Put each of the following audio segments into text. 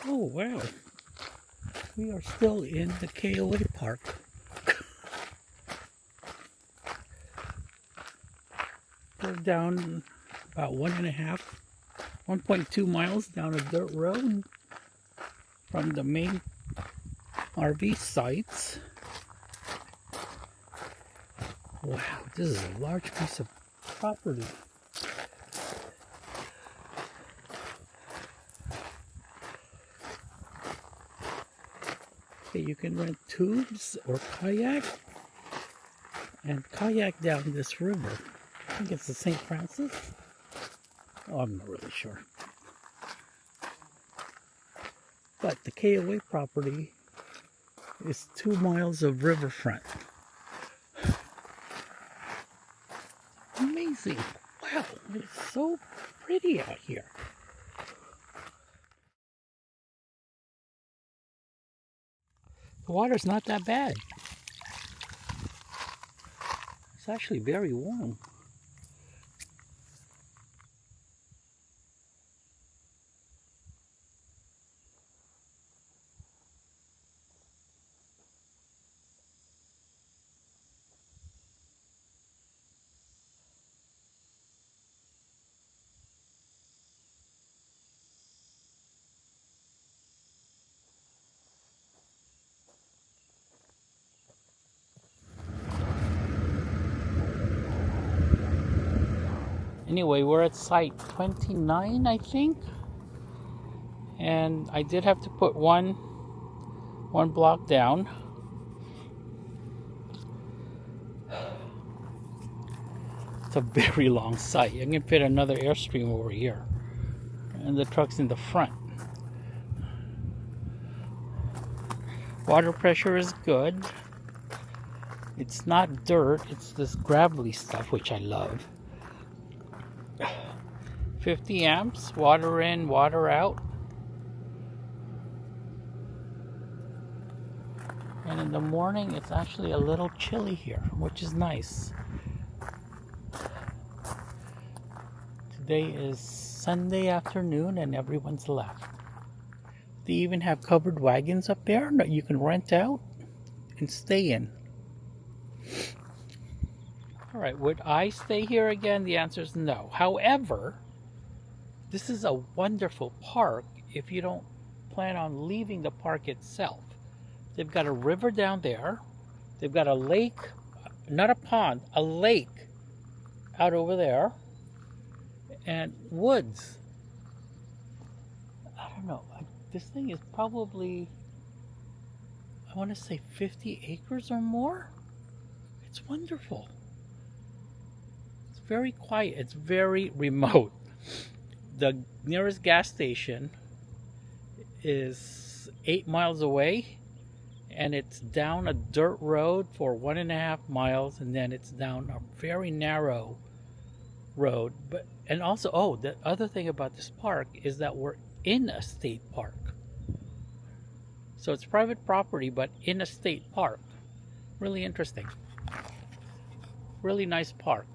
Oh wow, we are still in the KOA park. We're down about 1.2 miles down a dirt road from the main RV sites. Wow, this is a large piece of property. Okay, you can rent tubes or kayak and kayak down this river. I think it's the St. Francis. Oh, I'm not really sure. But the KOA property is 2 miles of riverfront. Amazing. Wow, it's so pretty out here. The water's not that bad. It's actually very warm. Anyway, we're at site 29, I think. And I did have to put one block down. It's a very long site. I can fit another Airstream over here. And the truck's in the front. Water pressure is good. It's not dirt, it's this gravelly stuff, which I love. 50 amps, water in, water out. And in the morning, it's actually a little chilly here, which is nice. Today is Sunday afternoon and everyone's left. They even have covered wagons up there that you can rent out and stay in. Alright, would I stay here again? The answer is no. However, this is a wonderful park if you don't plan on leaving the park itself. They've got a river down there. They've got a lake, not a pond, a lake out over there. And woods. I don't know. This thing is probably, I want to say 50 acres or more. It's wonderful. It's very quiet. It's very remote. The nearest gas station is 8 miles away, and it's down a dirt road for 1.5 miles, and then it's down a very narrow road. And also, the other thing about this park is that we're in a state park. So it's private property, but in a state park. Really interesting. Really nice park.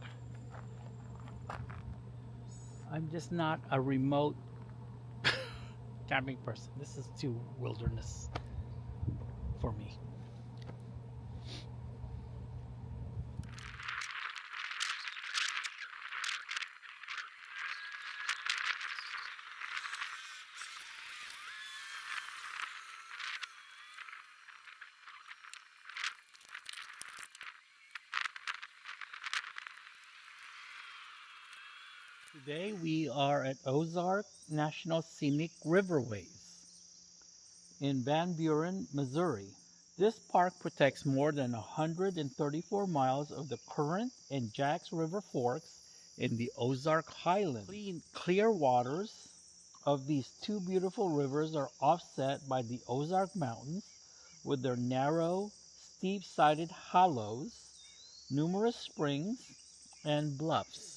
I'm just not a remote camping person. This is too wilderness for me. Today we are at Ozark National Scenic Riverways in Van Buren, Missouri. This park protects more than 134 miles of the Current and Jacks River forks in the Ozark Highlands. Clear waters of these two beautiful rivers are offset by the Ozark Mountains with their narrow, steep-sided hollows, numerous springs, and bluffs.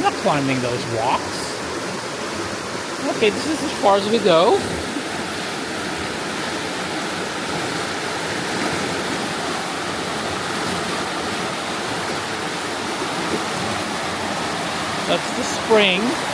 not climbing those walks. Okay, this is as far as we go. That's the spring.